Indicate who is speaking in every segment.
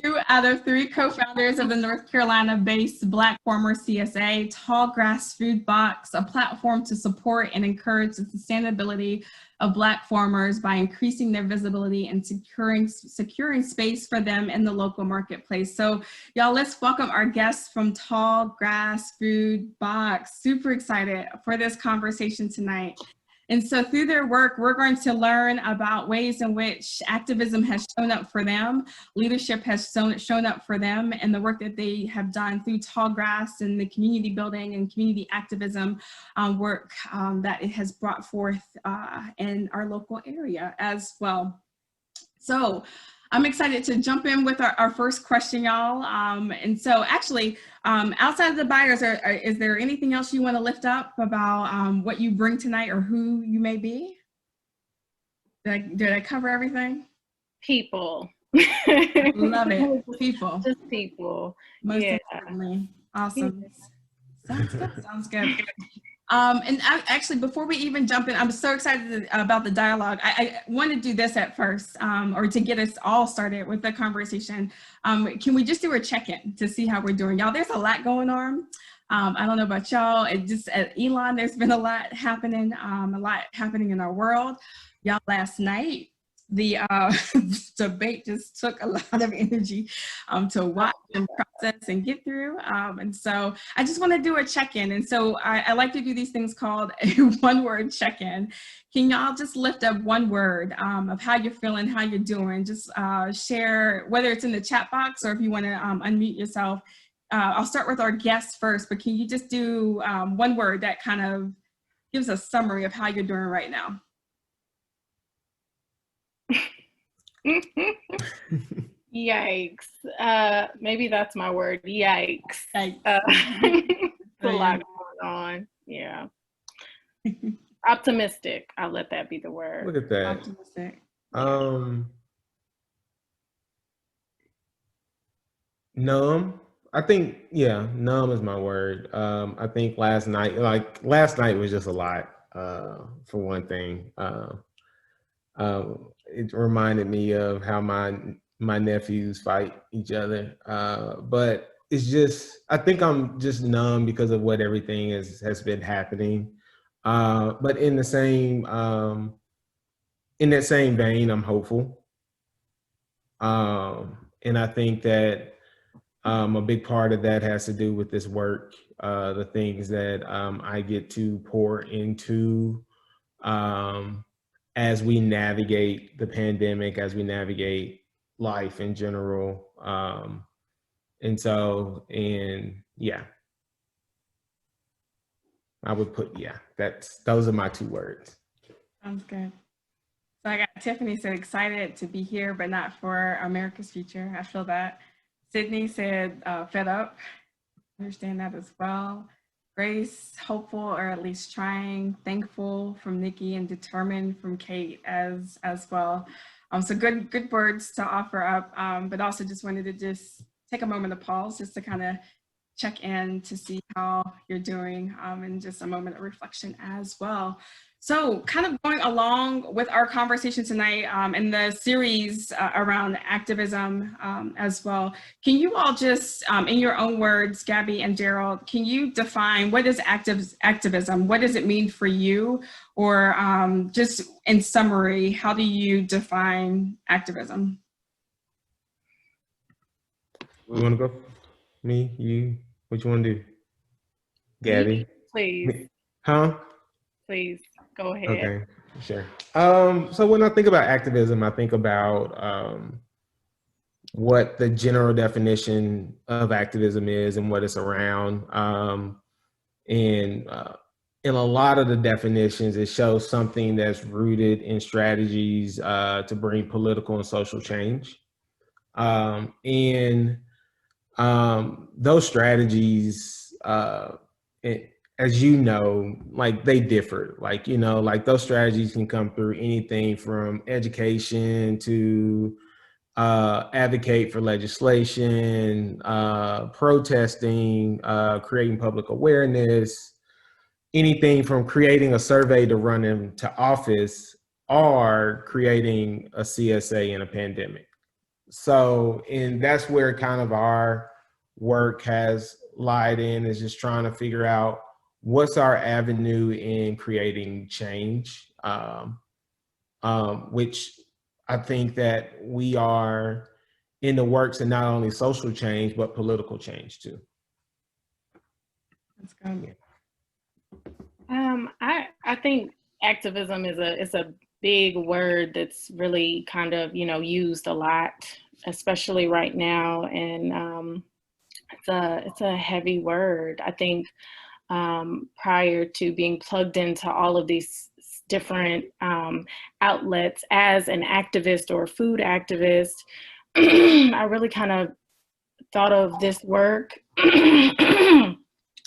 Speaker 1: Two out of three co-founders of the North Carolina-based Black Farmer CSA, Tall Grass Food Box, a platform to support and encourage the sustainability of Black farmers by increasing their visibility and securing space for them in the local marketplace. So y'all, let's welcome our guests from Tall Grass Food Box. Super excited for this conversation tonight. And so through their work, we're going to learn about ways in which activism has shown up for them, leadership has shown up for them, and the work that they have done through Tall Grass and the community building and community activism work that it has brought forth in our local area as well. So I'm excited to jump in with our first question, y'all. And so actually, outside of the buyers, is there anything else you want to lift up about what you bring tonight or who you may be? Did I cover everything?
Speaker 2: People.
Speaker 1: Love it. People.
Speaker 2: Just people.
Speaker 1: Most importantly. Awesome. Sounds good. Sounds good. And actually, before we even jump in, I'm so excited about the dialogue. I want to do this at first, or to get us all started with the conversation. Can we just do a check-in to see how we're doing? Y'all, there's a lot going on. I don't know about y'all. It just at Elon, there's been a lot happening in our world. Y'all, last night, the debate just took a lot of energy to watch and process and get through. And so I just want to do a check-in. And so I like to do these things called a one-word check-in. Can y'all just lift up one word of how you're feeling, how you're doing? Just share, whether it's in the chat box or if you want to unmute yourself. I'll start with our guests first, but can you just do one word that kind of gives a summary of how you're doing right now?
Speaker 2: Yikes. Maybe that's my word. Yikes. It's a lot going on. Yeah. Optimistic. I'll let that be the word.
Speaker 3: Look at that.
Speaker 1: Optimistic.
Speaker 3: Numb. I think, yeah, numb is my word. I think last night was just a lot, for one thing. It reminded me of how my nephews fight each other. But it's just, I think I'm just numb because of what everything has been happening. But in that same vein, I'm hopeful. And I think that a big part of that has to do with this work, the things that I get to pour into as we navigate the pandemic, as we navigate life in general. Yeah, I would put, those are my two words.
Speaker 1: Sounds good. So I got Tiffany said excited to be here, but not for America's future. I feel that. Sydney said fed up. Understand that as well. Grace, hopeful, or at least trying. Thankful from Nikki, and determined from Kate as well. So good words to offer up, but also just wanted to just take a moment to pause just to kind of check in to see how you're doing, and just a moment of reflection as well. So kind of going along with our conversation tonight in the series around activism as well, can you all just, in your own words, Gabby and Gerald, can you define what is activism? What does it mean for you? Or just in summary, how do you define activism?
Speaker 3: We want to go? Me, you, what you want to do? Gabby?
Speaker 2: Please.
Speaker 3: Huh?
Speaker 2: Please, go ahead.
Speaker 3: Okay, sure. So when I think about activism, I think about what the general definition of activism is and what it's around. And in a lot of the definitions, it shows something that's rooted in strategies to bring political and social change. Those strategies, as you know, like they differ, like, you know, like those strategies can come through anything from education to advocate for legislation, protesting, creating public awareness, anything from creating a survey to run into office or creating a CSA in a pandemic. and that's where kind of our work has lied in, is just trying to figure out what's our avenue in creating change, which I think that we are in the works in not only social change, but political change too.
Speaker 1: That's good.
Speaker 2: I think activism is a big word that's really kind of, used a lot, especially right now. And it's a heavy word. I think prior to being plugged into all of these different outlets as an activist or a food activist, I really kind of thought of this work,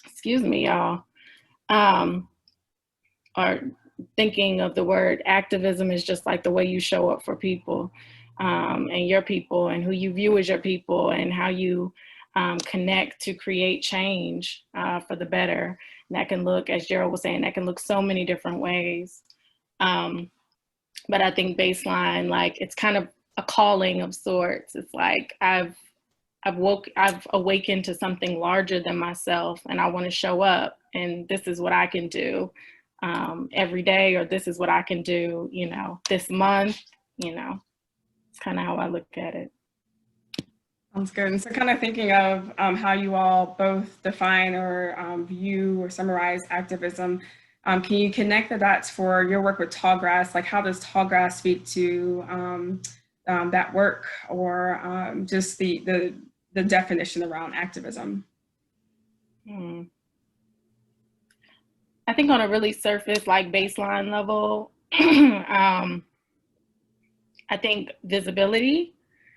Speaker 2: excuse me, y'all, or thinking of the word activism is just like the way you show up for people, and your people, and who you view as your people, and how you connect to create change for the better. And that can look, as Gerald was saying, that can look so many different ways. But I think baseline, like, it's kind of a calling of sorts. It's like I've awakened to something larger than myself, and I want to show up, and this is what I can do every day, or this is what I can do, this month. It's kind of how I look at it.
Speaker 1: Sounds good. And so kind of thinking of how you all both define or view or summarize activism, can you connect the dots for your work with Tallgrass? Like, how does Tallgrass speak to that work, or just the definition around activism?
Speaker 2: I think on a really surface, like baseline level, I think visibility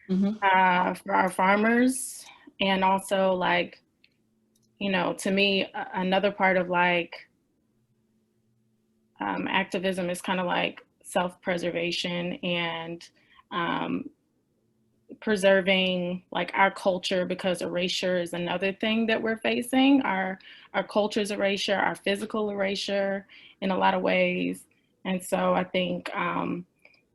Speaker 2: for our farmers, and also, like, to me, another part of like activism is kind of like self-preservation and preserving like our culture, because erasure is another thing that we're facing. Our culture's erasure, our physical erasure in a lot of ways. And so I think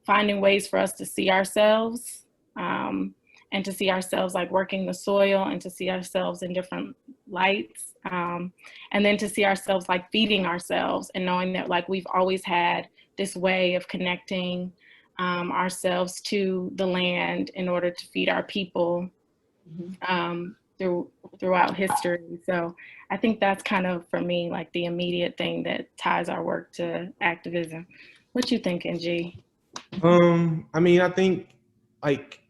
Speaker 2: finding ways for us to see ourselves, and to see ourselves like working the soil, and to see ourselves in different lights, and then to see ourselves like feeding ourselves, and knowing that like we've always had this way of connecting ourselves to the land in order to feed our people throughout history. So I think that's kind of, for me, like the immediate thing that ties our work to activism. What you thinking, G?
Speaker 3: I mean, I think, like,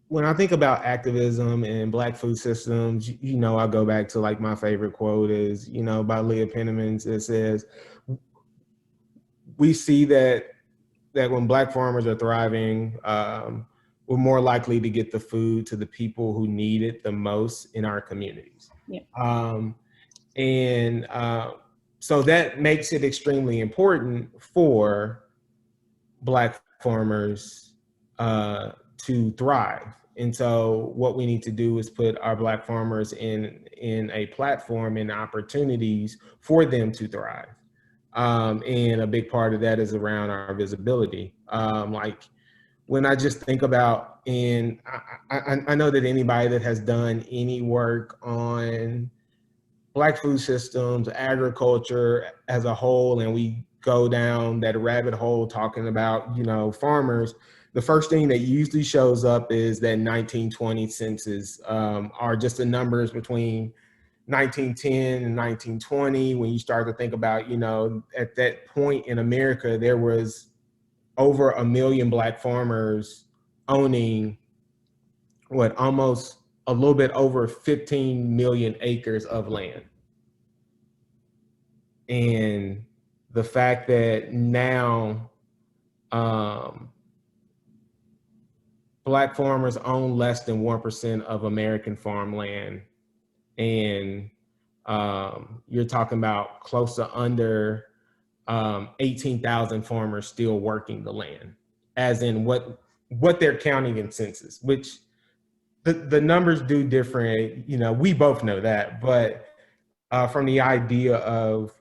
Speaker 3: when I think about activism and Black food systems, I go back to like my favorite quote is, by Leah Penniman. It says, we see that when Black farmers are thriving, we're more likely to get the food to the people who need it the most in our communities.
Speaker 2: Yeah.
Speaker 3: So that makes it extremely important for Black farmers to thrive. And so what we need to do is put our Black farmers in a platform and opportunities for them to thrive. And a big part of that is around our visibility. Like, when I just think about, and I know that anybody that has done any work on Black food systems, agriculture as a whole, and we go down that rabbit hole talking about, farmers, the first thing that usually shows up is that 1920 census, are just the numbers between 1910 and 1920. When you start to think about, at that point in America, there was over 1 million Black farmers owning almost a little bit over 15 million acres of land. And the fact that now Black farmers own less than 1% of American farmland, and you're talking about close to under 18,000 farmers still working the land, as in what they're counting in census, which the numbers do different. We both know that, but from the idea of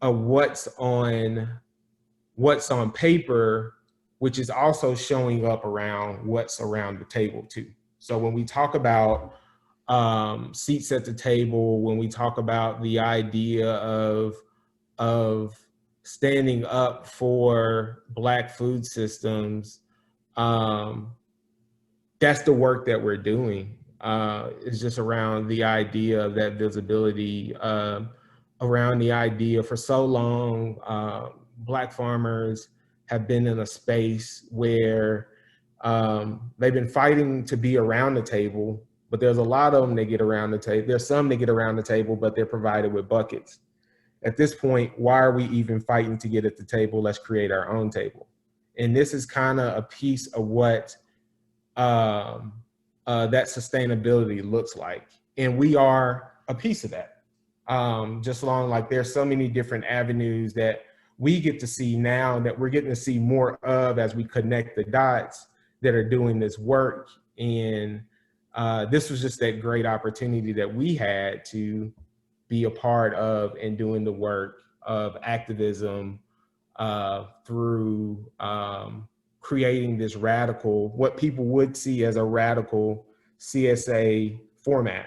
Speaker 3: what's on paper, which is also showing up around what's around the table too. So when we talk about seats at the table, when we talk about the idea of standing up for Black food systems, that's the work that we're doing. It's just around the idea of that visibility, around the idea for so long, Black farmers have been in a space where they've been fighting to be around the table, but there's a lot of them that get around the table. There's some that get around the table, but they're provided with buckets. At this point, why are we even fighting to get at the table? Let's create our own table. And this is kind of a piece of what that sustainability looks like. And we are a piece of that. Just along, like, there's so many different avenues that we get to see now, that we're getting to see more of as we connect the dots that are doing this work. And this was just that great opportunity that we had to be a part of and doing the work of activism through creating this radical, what people would see as a radical CSA format,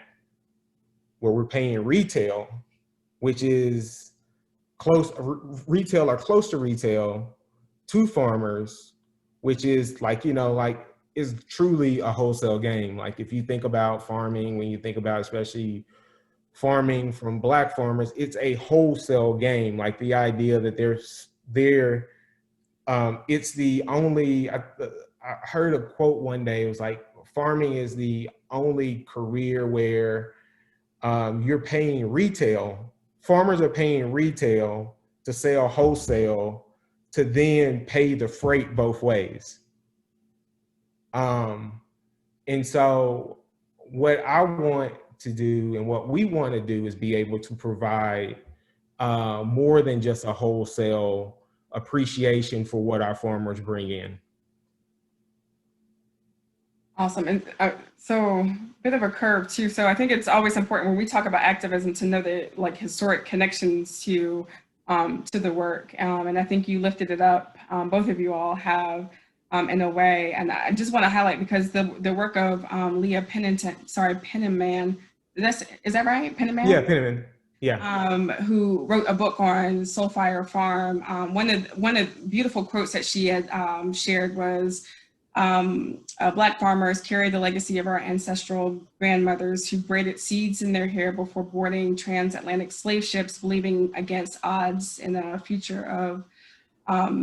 Speaker 3: where we're paying retail, which is close to retail, to farmers, which is like, like, is truly a wholesale game. Like, if you think about farming, when you think about especially farming from Black farmers, it's a wholesale game. Like, the idea that it's the only, I heard a quote one day, it was like, farming is the only career where you're paying retail, farmers are paying retail to sell wholesale, to then pay the freight both ways. And so what I want to do, and what we want to do, is be able to provide more than just a wholesale appreciation for what our farmers bring in.
Speaker 1: Awesome. And so a bit of a curve too. So I think it's always important when we talk about activism to know the like historic connections to the work. And I think you lifted it up. Both of you all have in a way. And I just want to highlight, because the work of Leah Penniman, is that right? Penniman?
Speaker 3: Yeah, Penniman. Yeah.
Speaker 1: Who wrote a book on Soulfire Farm. One of the beautiful quotes that she had shared was, Black farmers carry the legacy of our ancestral grandmothers who braided seeds in their hair before boarding transatlantic slave ships, believing against odds in a future of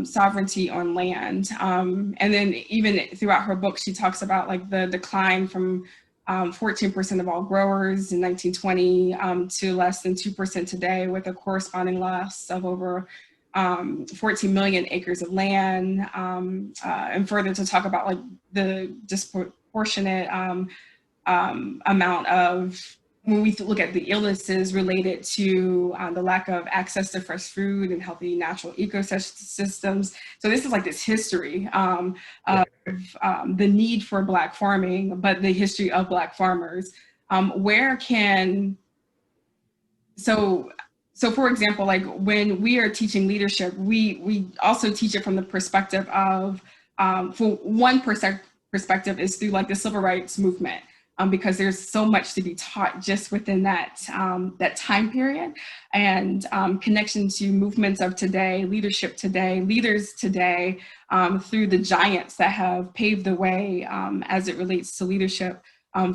Speaker 1: sovereignty on land. And then even throughout her book, she talks about like the decline from 14% of all growers in 1920 to less than 2% today, with a corresponding loss of over 14 million acres of land, and further to talk about like the disproportionate amount of, when we look at the illnesses related to the lack of access to fresh food and healthy natural ecosystems. So this is like this history of the need for Black farming, but the history of Black farmers. So for example, like when we are teaching leadership, we also teach it from the perspective of, for one perspective is through like the civil rights movement, because there's so much to be taught just within that time period, and connection to movements of today, leadership today, leaders today, through the giants that have paved the way as it relates to leadership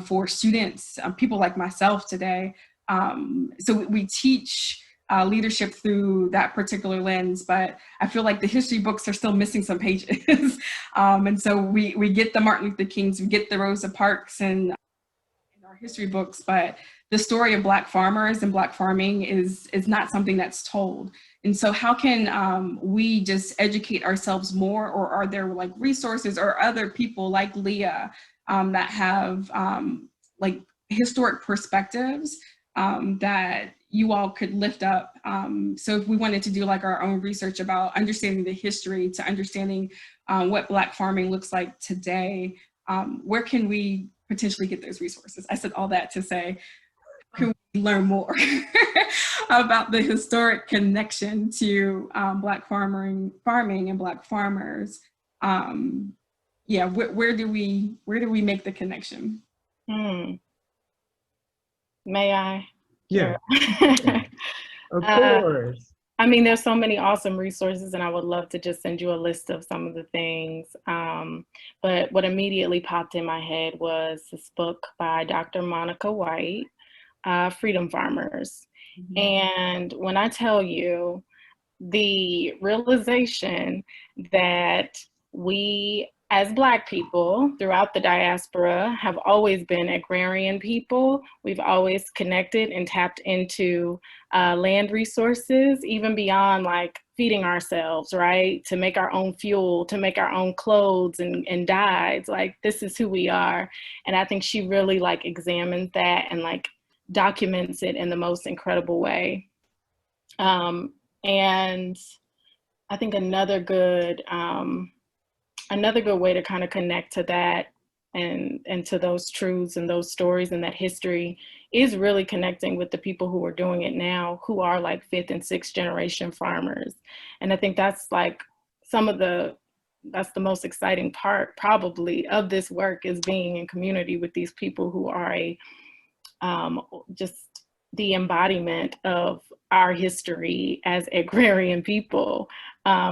Speaker 1: for students, people like myself today. So we teach leadership through that particular lens, but I feel like the history books are still missing some pages. And so we get the Martin Luther Kings, we get the Rosa Parks and in our history books, but the story of Black farmers and Black farming is not something that's told. And so how can we just educate ourselves more, or are there like resources or other people like Leah that have like historic perspectives that you all could lift up? So if we wanted to do like our own research about understanding the history to understanding what Black farming looks like today, where can we potentially get those resources? I said all that to say, how can we learn more about the historic connection to Black farming and Black farmers? Yeah, where do we make the connection?
Speaker 2: May I?
Speaker 3: Yeah,
Speaker 2: Sure.
Speaker 3: of
Speaker 2: Uh,
Speaker 3: course.
Speaker 2: I mean, there's so many awesome resources, and I would love to just send you a list of some of the things. But what immediately popped in my head was this book by Dr. Monica White, Freedom Farmers. And when I tell you the realization that we as Black people throughout the diaspora have always been agrarian people. We've always connected and tapped into land resources, even beyond like feeding ourselves, right? To make our own fuel, to make our own clothes and dyes. Like, this is who we are. And I think she really like examines that and like documents it in the most incredible way. And I think another good way to kind of connect to that and to those truths and those stories and that history is really connecting with the people who are doing it now, who are like 5th and 6th generation farmers. And I think that's like that's the most exciting part probably of this work, is being in community with these people who are just the embodiment of our history as agrarian people.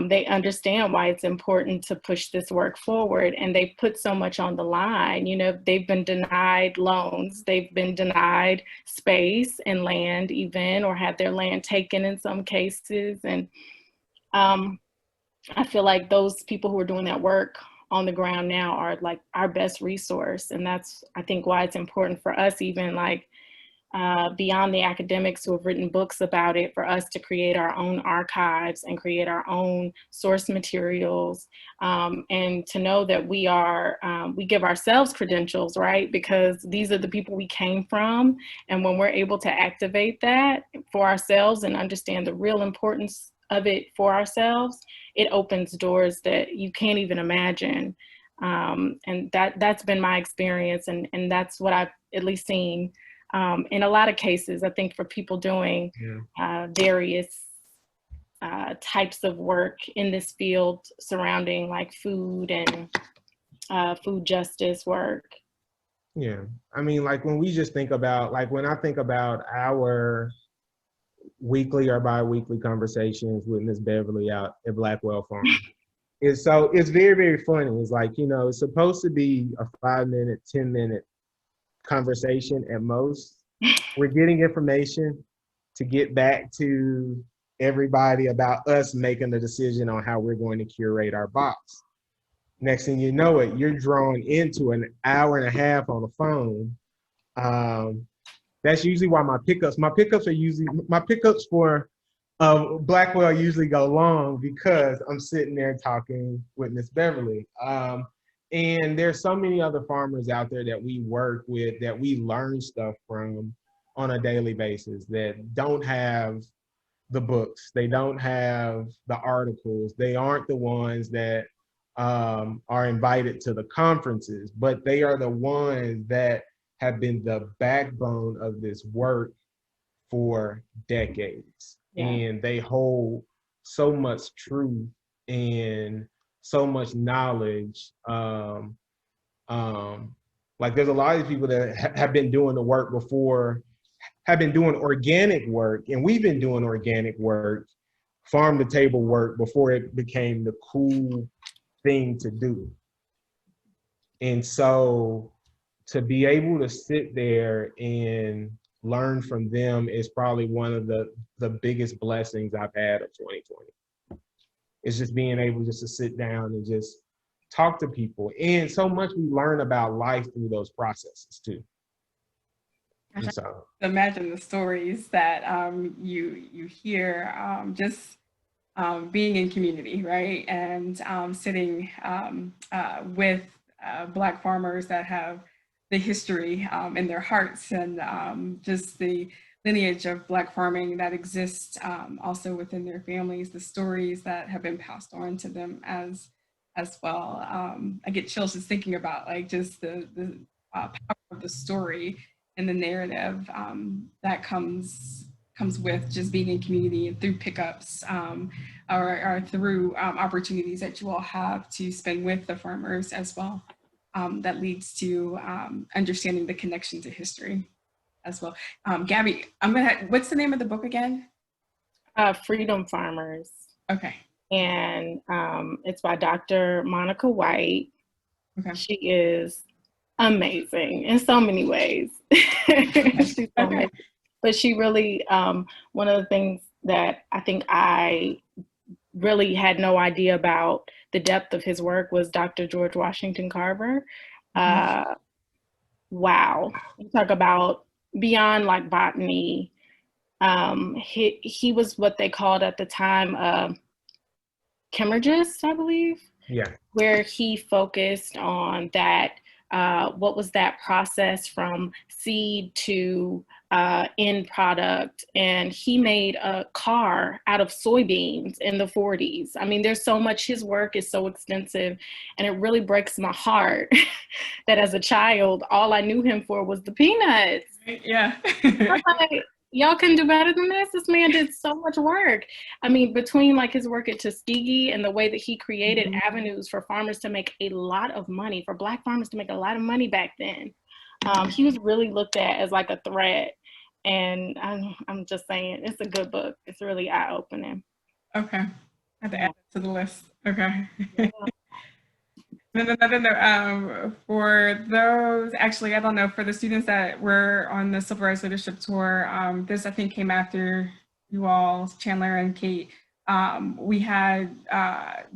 Speaker 2: They understand why it's important to push this work forward, and they put so much on the line. You know, they've been denied loans, they've been denied space and land even, or had their land taken in some cases. And I feel like those people who are doing that work on the ground now are like our best resource. And that's, I think, why it's important for us, even like beyond the academics who have written books about it, for us to create our own archives and create our own source materials, and to know that we give ourselves credentials, right? Because these are the people we came from. And when we're able to activate that for ourselves and understand the real importance of it for ourselves, it opens doors that you can't even imagine. And that's been my experience, and that's what I've at least seen in a lot of cases. I think for people doing various types of work in this field surrounding like food and food justice work.
Speaker 3: Yeah, I mean, like when we just think about, like when I think about our weekly or bi-weekly conversations with Miss Beverly out at Blackwell Farm, it's very, very funny. It's like, you know, it's supposed to be a 5-minute, 10-minute conversation at most. We're getting information to get back to everybody about us making the decision on how we're going to curate our box. Next thing you know it, you're drawn into an hour and a half on the phone. That's usually why my pickups for Blackwell usually go long, because I'm sitting there talking with Miss Beverly. And there's so many other farmers out there that we work with, that we learn stuff from on a daily basis, that don't have the books, they don't have the articles, they aren't the ones that are invited to the conferences, but they are the ones that have been the backbone of this work for decades. Yeah. And they hold so much truth and so much knowledge. Like there's a lot of people that have been doing the work before, have been doing organic work, and we've been doing organic work, farm to table work, before it became the cool thing to do. And so to be able to sit there and learn from them is probably one of the biggest blessings I've had of 2020. It's just being able just to sit down and just talk to people. And so much we learn about life through those processes too. And so
Speaker 1: imagine the stories that you hear just being in community, right? And sitting with Black farmers that have the history in their hearts, and just the lineage of Black farming that exists also within their families, the stories that have been passed on to them as well. I get chills just thinking about like just the power of the story and the narrative that comes with just being in community, and through pickups or through opportunities that you all have to spend with the farmers as well. that leads to understanding the connection to history as well. Gabby, what's the name of the book again?
Speaker 2: Freedom Farmers.
Speaker 1: Okay.
Speaker 2: And it's by Dr. Monica White.
Speaker 1: Okay.
Speaker 2: She is amazing in so many ways. She's so amazing. But she really, one of the things that I think I really had no idea about the depth of his work was Dr. George Washington Carver. Wow. You talk about beyond like botany. He was what they called at the time chemurgist, I believe.
Speaker 3: Yeah.
Speaker 2: Where he focused on that, what was that process from seed to end product. And he made a car out of soybeans in the 40s. I mean, there's so much, his work is so extensive, and it really breaks my heart that as a child, all I knew him for was the peanuts.
Speaker 1: Yeah.
Speaker 2: Like, y'all can do better than this. This man did so much work. I mean, between like his work at Tuskegee and the way that he created avenues for farmers to make a lot of money, for Black farmers to make a lot of money back then. He was really looked at as like a threat. And I'm just saying, it's a good book. It's really eye-opening.
Speaker 1: Okay. I have to add that to the list. Okay. Yeah. Then another note, for those, actually, I don't know, for the students that were on the Civil Rights Leadership Tour, this I think came after you all, Chandler and Kate. We had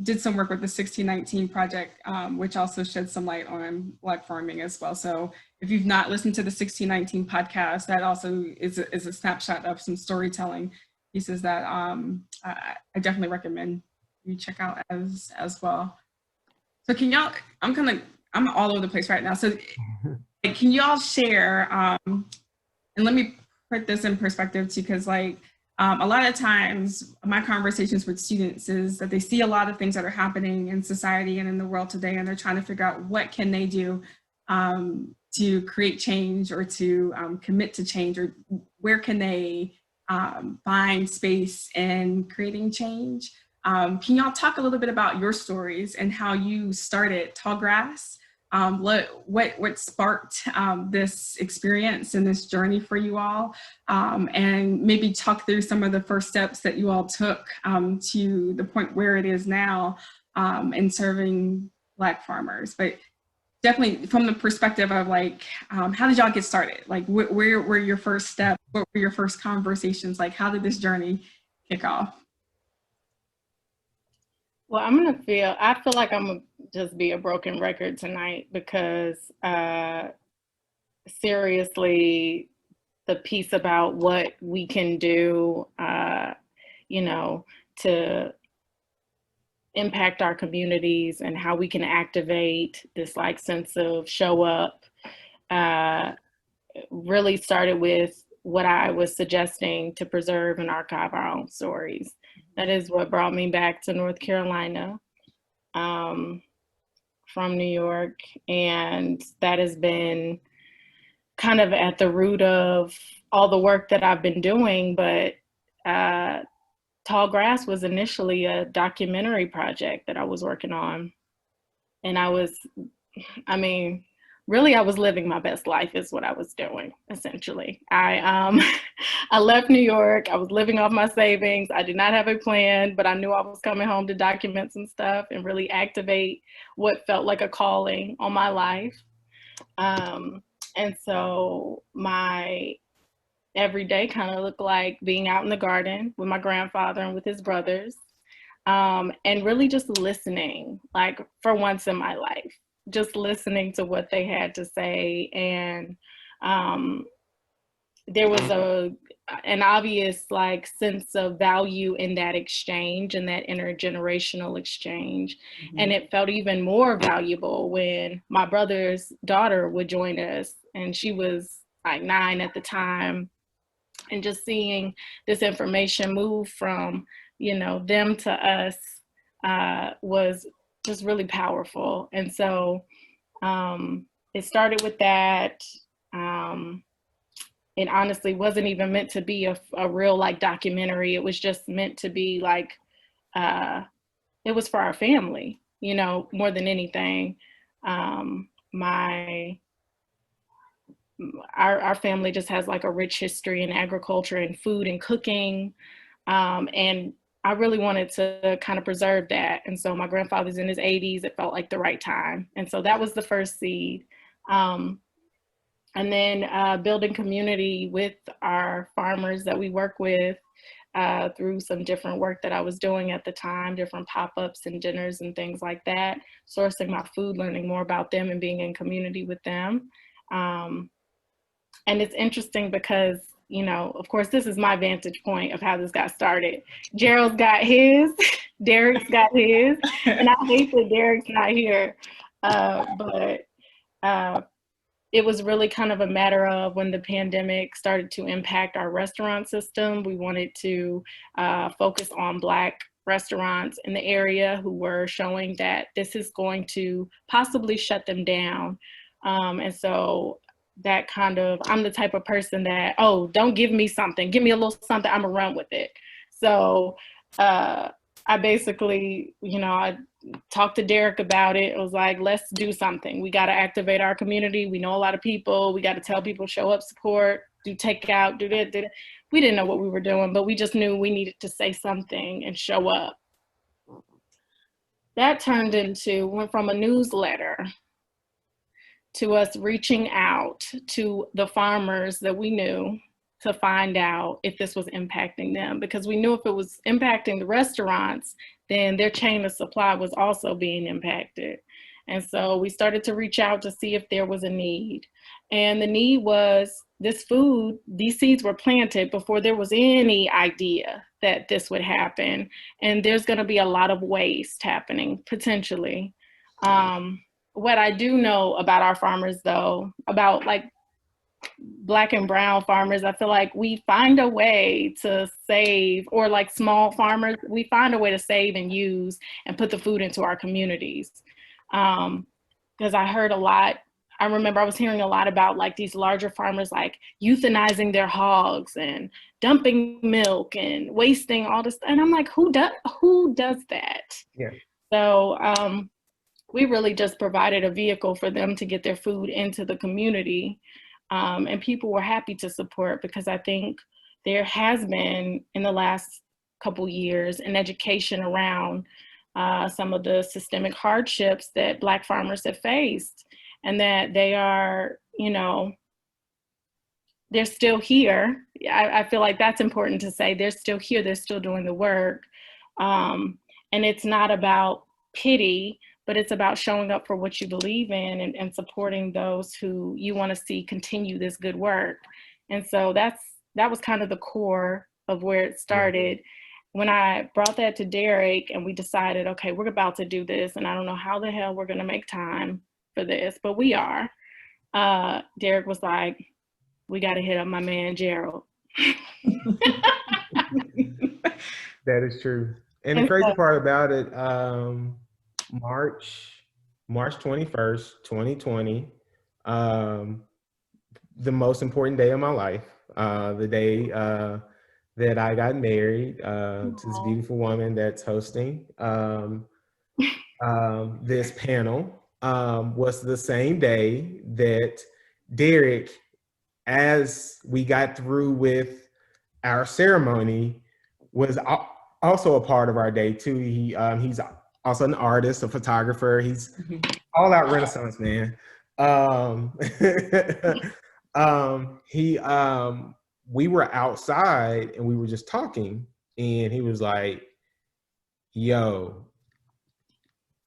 Speaker 1: did some work with the 1619 project, which also shed some light on Black farming as well. So if you've not listened to the 1619 podcast, that also is a snapshot of some storytelling pieces that I definitely recommend you check out as well. So can y'all, I'm all over the place right now. So can y'all share, and let me put this in perspective too, because like a lot of times my conversations with students is that they see a lot of things that are happening in society and in the world today, and they're trying to figure out what can they do to create change or to commit to change, or where can they find space in creating change. Can y'all talk a little bit about your stories and how you started Tallgrass? What sparked this experience and this journey for you all? And maybe talk through some of the first steps that you all took to the point where it is now in serving Black farmers. But definitely from the perspective of like, how did y'all get started? Like where were your first steps? What were your first conversations? Like how did this journey kick off?
Speaker 2: Well, I feel like I'm gonna just be a broken record tonight because seriously, the piece about what we can do, you know, to impact our communities and how we can activate this like sense of show up really started with what I was suggesting to preserve and archive our own stories. That is what brought me back to North Carolina from New York. And that has been kind of at the root of all the work that I've been doing. But Tallgrass was initially a documentary project that I was working on. And I was living my best life is what I was doing, essentially. I left New York. I was living off my savings. I did not have a plan, but I knew I was coming home to document some stuff and really activate what felt like a calling on my life. And so my every day kind of looked like being out in the garden with my grandfather and with his brothers, and really just listening, like for once in my life. Just listening to what they had to say. And there was an obvious like sense of value in that exchange and that intergenerational exchange. Mm-hmm. And it felt even more valuable when my brother's daughter would join us, and she was like 9 at the time. And just seeing this information move from, you know, them to us was just really powerful. And so it started with that. It honestly wasn't even meant to be a real like documentary. It was just meant to be like, it was for our family, you know, more than anything. our family just has like a rich history in agriculture and food and cooking. And I really wanted to kind of preserve that. And so my grandfather's in his 80s, it felt like the right time. And so that was the first seed. And then building community with our farmers that we work with through some different work that I was doing at the time, different pop-ups and dinners and things like that, sourcing my food, learning more about them and being in community with them. And it's interesting because, you know, of course, this is my vantage point of how this got started. Gerald's got his, Derek's got his, and I hate that Derek's not here. But it was really kind of a matter of when the pandemic started to impact our restaurant system, we wanted to focus on Black restaurants in the area who were showing that this is going to possibly shut them down. And so that kind of, I'm the type of person that, oh, don't give me something, give me a little something, I'm gonna run with it. So I basically, you know, I talked to Derek about it. It was like, let's do something. We got to activate our community. We know a lot of people. We got to tell people, show up, support, do takeout, do that, do that. We didn't know what we were doing, but we just knew we needed to say something and show up. That turned into, went from a newsletter to us reaching out to the farmers that we knew to find out if this was impacting them, because we knew if it was impacting the restaurants, then their chain of supply was also being impacted. And so we started to reach out to see if there was a need. And the need was this food, these seeds were planted before there was any idea that this would happen. And there's gonna be a lot of waste happening, potentially. What I do know about our farmers though, about like Black and brown farmers, I feel like we find a way to save, or like small farmers, we find a way to save and use and put the food into our communities. Because I heard a lot, I remember I was hearing a lot about like these larger farmers like euthanizing their hogs and dumping milk and wasting all this. And I'm like, who does that?
Speaker 3: Yeah.
Speaker 2: So we really just provided a vehicle for them to get their food into the community. And people were happy to support, because I think there has been in the last couple years an education around some of the systemic hardships that Black farmers have faced, and that they are, you know, they're still here. I feel like that's important to say. They're still here, they're still doing the work. And it's not about pity, but it's about showing up for what you believe in and supporting those who you want to see continue this good work. And so that was kind of the core of where it started. When I brought that to Derek and we decided, okay, we're about to do this, and I don't know how the hell we're going to make time for this, but we are. Derek was like, we got to hit up my man, Gerald.
Speaker 3: That is true. And the crazy part about it, March 21st, 2020, the most important day of my life, the day that I got married to this beautiful woman that's hosting this panel, was the same day that Derek, as we got through with our ceremony, was also a part of our day too. He's also an artist, a photographer. He's all out Renaissance man. We were outside and we were just talking, and he was like, yo,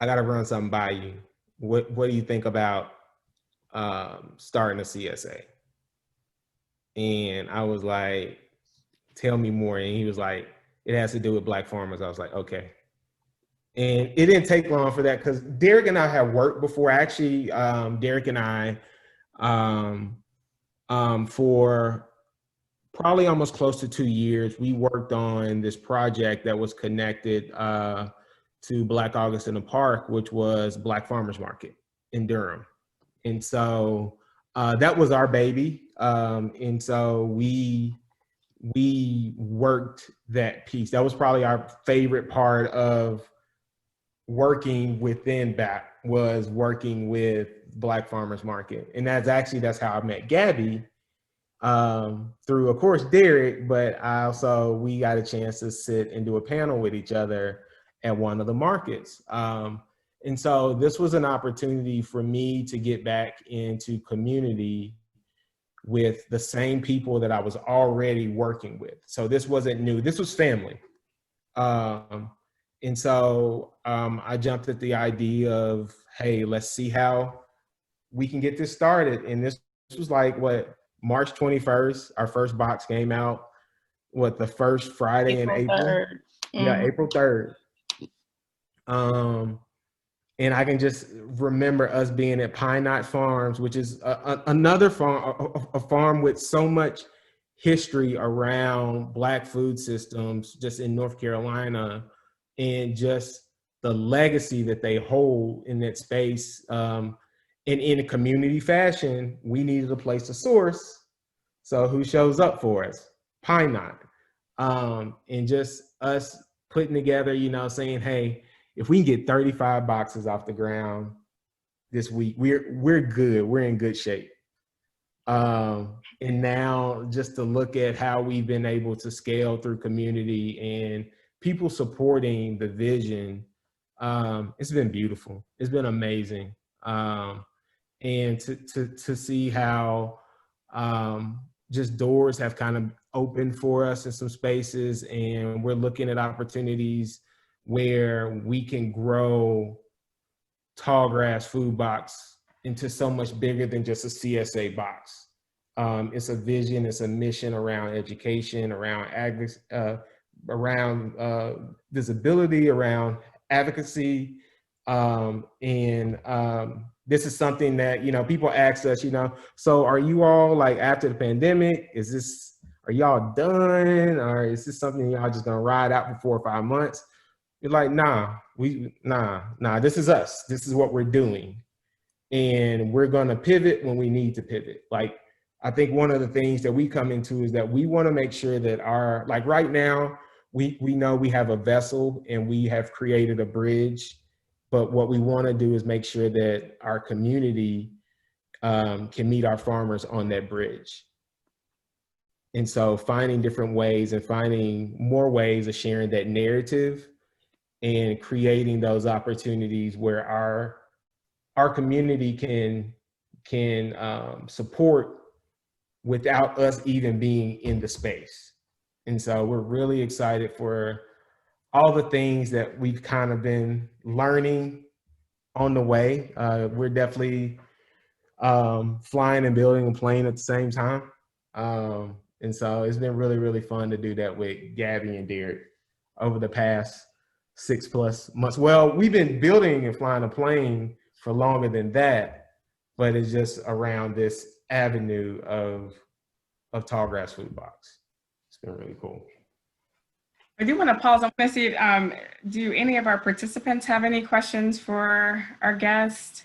Speaker 3: I gotta run something by you. What do you think about starting a CSA? And I was like, tell me more. And he was like, it has to do with Black farmers. I was like, okay. And it didn't take long for that, because Derek and I had worked before. Actually, Derek and I, for probably almost close to 2 years, we worked on this project that was connected to Black August in the Park, which was Black Farmers Market in Durham. And so that was our baby. And so we worked that piece. That was probably our favorite part of working within BAP was working with Black Farmers Market. And that's how I met Gabby, through, of course, Derek, but we got a chance to sit and do a panel with each other at one of the markets. And so this was an opportunity for me to get back into community with the same people that I was already working with. So this wasn't new, this was family. And so I jumped at the idea of, hey, let's see how we can get this started. And this was like, what, March 21st, our first box came out, the first Friday in April?
Speaker 2: 3rd.
Speaker 3: Yeah, April 3rd. And I can just remember us being at Pine Knot Farms, which is another farm, a farm with so much history around Black food systems just in North Carolina, and just the legacy that they hold in that space. And in a community fashion, we needed a place to source. So who shows up for us? Pine Knot. And just us putting together, saying, hey, if we can get 35 boxes off the ground this week, we're good. We're in good shape. And now just to look at how we've been able to scale through community and people supporting the vision, it's been beautiful. It's been amazing. And to see how just doors have kind of opened for us in some spaces, and we're looking at opportunities where we can grow Tallgrass Food Box into so much bigger than just a CSA box. It's a vision, it's a mission around education, around visibility, around advocacy. This is something that, people ask us, so are you all, like, after the pandemic, are y'all done? Or is this something y'all just gonna ride out for 4 or 5 months? You're like, nah, this is us. This is what we're doing. And we're gonna pivot when we need to pivot. Like, I think one of the things that we come into is that we wanna make sure that right now, we know we have a vessel and we have created a bridge, but what we wanna do is make sure that our community can meet our farmers on that bridge. And so finding different ways and finding more ways of sharing that narrative and creating those opportunities where our community can support without us even being in the space. And so we're really excited for all the things that we've kind of been learning on the way. We're definitely flying and building a plane at the same time. And so it's been really, really fun to do that with Gabby and Derek over the past 6+ months. Well, we've been building and flying a plane for longer than that, but it's just around this avenue of Tallgrass Food Box. It's been really cool.
Speaker 1: I do want to pause. I want to see, do any of our participants have any questions for our guest?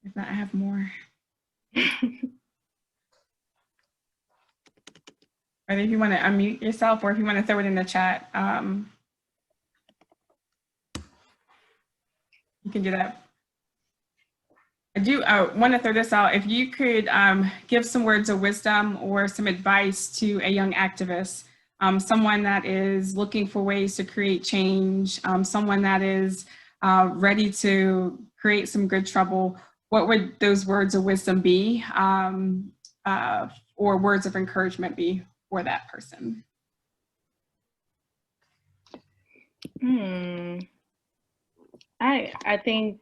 Speaker 1: If not, I have more. Or if you want to unmute yourself, or if you want to throw it in the chat, you can do that. I do want to throw this out. If you could give some words of wisdom or some advice to a young activist, someone that is looking for ways to create change, someone that is ready to create some good trouble, what would those words of wisdom be, or words of encouragement be for that person?
Speaker 2: I think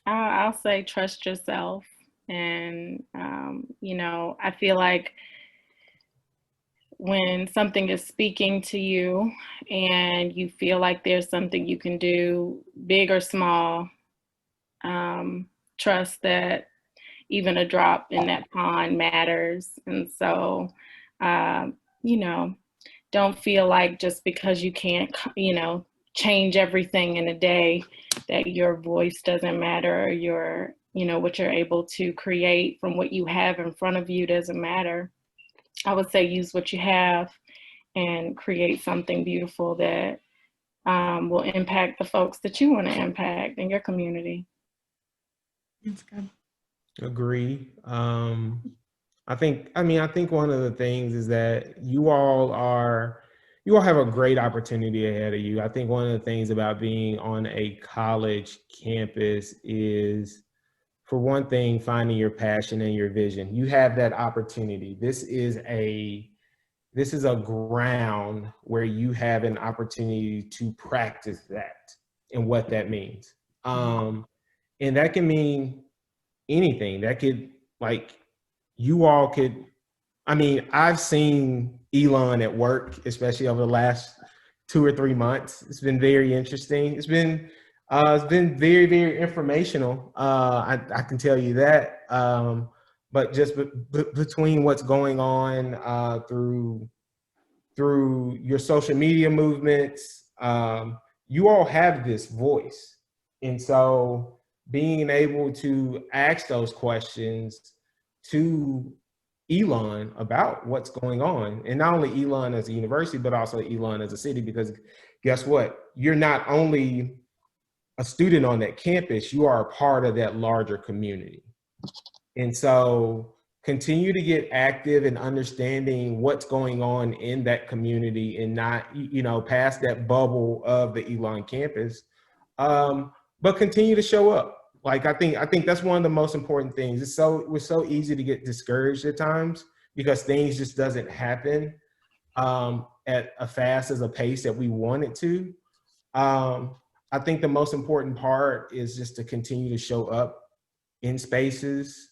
Speaker 2: I'll say trust yourself. And, I feel like when something is speaking to you and you feel like there's something you can do, big or small, trust that even a drop in that pond matters. And so, don't feel like just because you can't, change everything in a day, that your voice doesn't matter, or your, what you're able to create from what you have in front of you doesn't matter. I would say use what you have and create something beautiful that will impact the folks that you want to impact in your community.
Speaker 1: That's good.
Speaker 3: Agree. I think one of the things is that you all have a great opportunity ahead of you. I think one of the things about being on a college campus is, for one thing, finding your passion and your vision. You have that opportunity. This is a ground where you have an opportunity to practice that and what that means. And that can mean anything. That could, like, you all could, I've seen Elon at work, especially over the last 2 or 3 months. It's been very interesting. It's been very, very informational. I can tell you that. But just between what's going on through your social media movements, you all have this voice. And so being able to ask those questions to Elon about what's going on, and not only Elon as a university, but also Elon as a city, because guess what? You're not only a student on that campus, you are a part of that larger community. And so continue to get active in understanding what's going on in that community, and not, past that bubble of the Elon campus, but continue to show up. Like, I think that's one of the most important things. We're so easy to get discouraged at times because things just doesn't happen at a fast as a pace that we want it to. I think the most important part is just to continue to show up in spaces,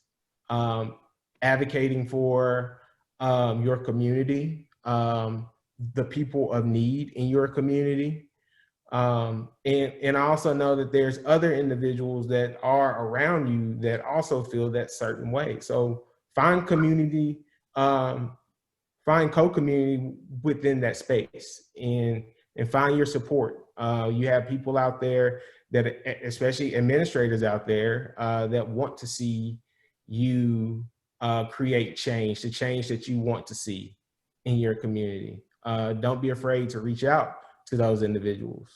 Speaker 3: advocating for your community, the people of need in your community. And I also know that there's other individuals that are around you that also feel that certain way. So find community, find co-community within that space, and find your support. You have people out there that, especially administrators out there, that want to see you create change, the change that you want to see in your community. Don't be afraid to reach out to those individuals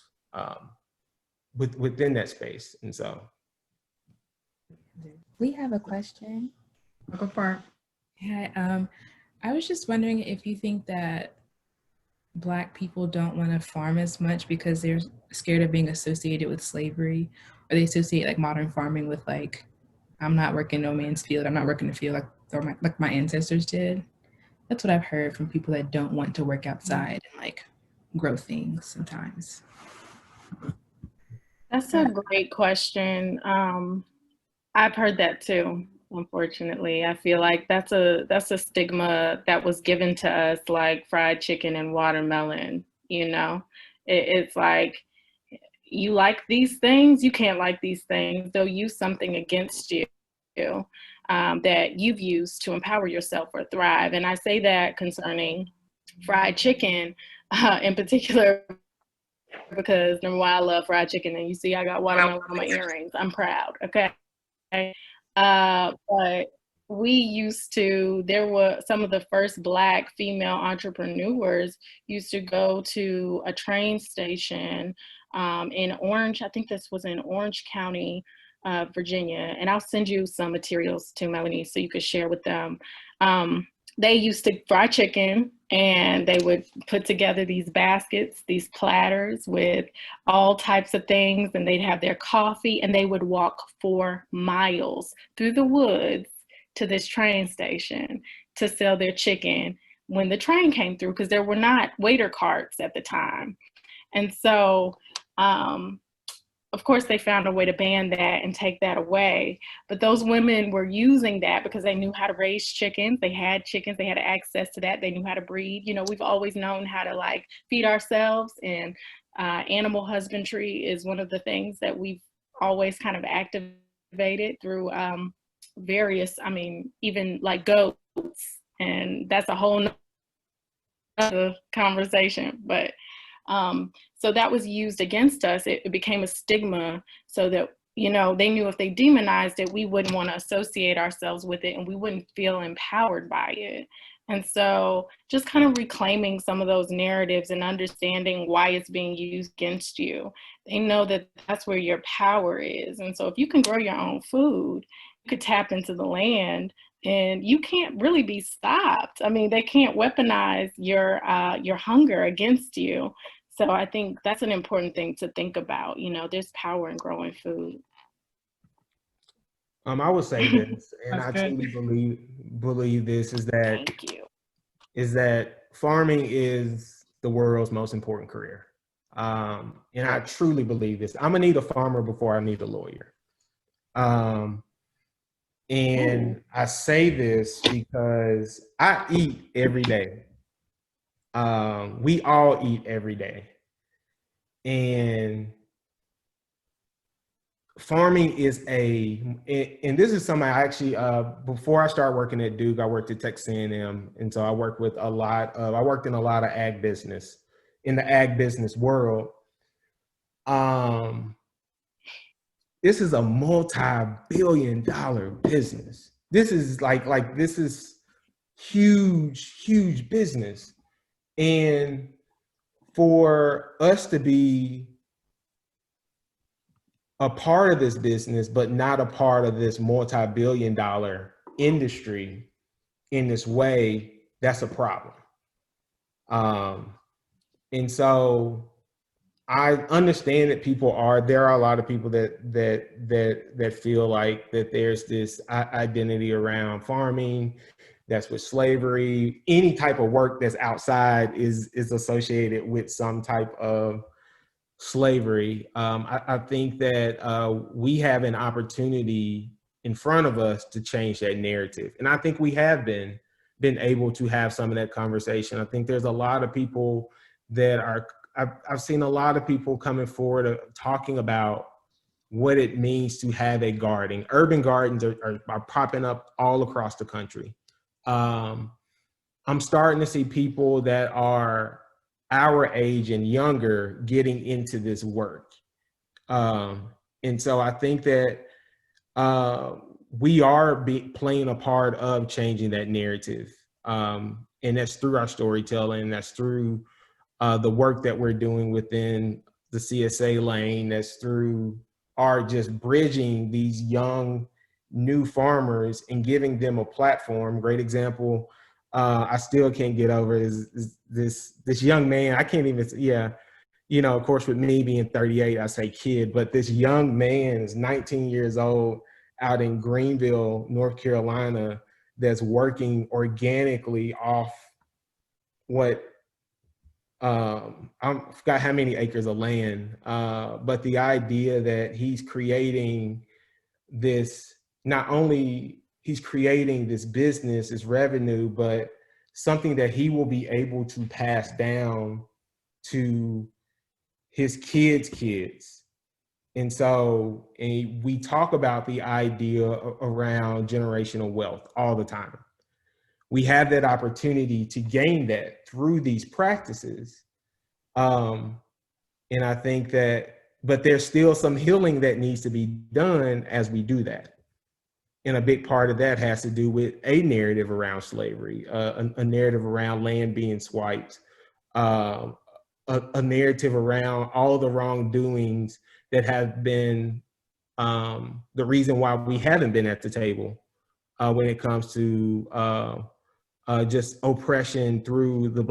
Speaker 3: within that space. And so
Speaker 4: we have a question.
Speaker 1: I'll go for it.
Speaker 4: Yeah, I was just wondering if you think that Black people don't want to farm as much because they're scared of being associated with slavery, or they associate like modern farming with, like, I'm not working no man's field, I'm not working the field like my ancestors did. That's what I've heard from people that don't want to work outside and like grow things sometimes.
Speaker 2: That's a great question. I've heard that too, unfortunately. I feel like that's a stigma that was given to us, like fried chicken and watermelon, It's like, you like these things, you can't like these things. They'll use something against you that you've used to empower yourself or thrive. And I say that concerning fried chicken in particular, because number one, I love fried chicken, and you see I got watermelon on my earrings. I'm proud, okay? But there were some of the first Black female entrepreneurs used to go to a train station in Orange, I think this was in Orange County, Virginia, and I'll send you some materials too, Melanie, so you could share with them. They used to fry chicken, and they would put together these baskets, these platters with all types of things, and they'd have their coffee, and they would walk 4 miles through the woods to this train station to sell their chicken when the train came through, because there were not waiter carts at the time. And so, of course, they found a way to ban that and take that away. But those women were using that because they knew how to raise chickens. They had chickens. They had access to that. They knew how to breed. We've always known how to like feed ourselves, and animal husbandry is one of the things that we've always kind of activated through various, even like goats. And that's a whole nother conversation. But so that was used against us. It became a stigma, so that, they knew if they demonized it, we wouldn't want to associate ourselves with it, and we wouldn't feel empowered by it. And so just kind of reclaiming some of those narratives and understanding why it's being used against you. They know that that's where your power is. And so if you can grow your own food, you could tap into the land and you can't really be stopped. I mean, they can't weaponize your hunger against you. So I think that's an important thing to think about. You know, there's power in growing food.
Speaker 3: I would say this, and
Speaker 1: That's
Speaker 3: I
Speaker 1: good.
Speaker 3: truly believe this
Speaker 2: Thank you.
Speaker 3: is that farming is the world's most important career. And I truly believe this. I'm gonna need a farmer before I need a lawyer. And I say this because I eat every day. We all eat every day. And farming is and this is something I actually, before I started working at Duke, I worked at Texas A&M. And so I worked in a lot of ag business, in the ag business world. This is a multi-billion-dollar business. This is this is huge business. And for us to be a part of this business, but not a part of this multi-billion-dollar industry in this way, that's a problem. And so I understand that there are a lot of people that feel like that there's this identity around farming, that's with slavery. Any type of work that's outside is associated with some type of slavery. I think that we have an opportunity in front of us to change that narrative. And I think we have been able to have some of that conversation. I think there's a lot of people that I've seen a lot of people coming forward talking about what it means to have a garden. Urban gardens are popping up all across the country. I'm starting to see people that are our age and younger getting into this work. And so I think that we are playing a part of changing that narrative. And that's through our storytelling, that's through the work that we're doing within the CSA lane, that's through our just bridging these young, new farmers and giving them a platform. Great example, I still can't get over is this young man. I can't even, you know, of course, with me being 38, I say kid, but this young man is 19 years old out in Greenville, North Carolina, that's working organically off what, I forgot how many acres of land, but the idea that he's creating this, not only he's creating this business, this revenue, but something that he will be able to pass down to his kids' kids. And so we talk about the idea around generational wealth all the time. We have that opportunity to gain that through these practices. And I think that, but there's still some healing that needs to be done as we do that. And a big part of that has to do with a narrative around slavery, a narrative around land being swiped, a narrative around all the wrongdoings that have been the reason why we haven't been at the table when it comes to just oppression through the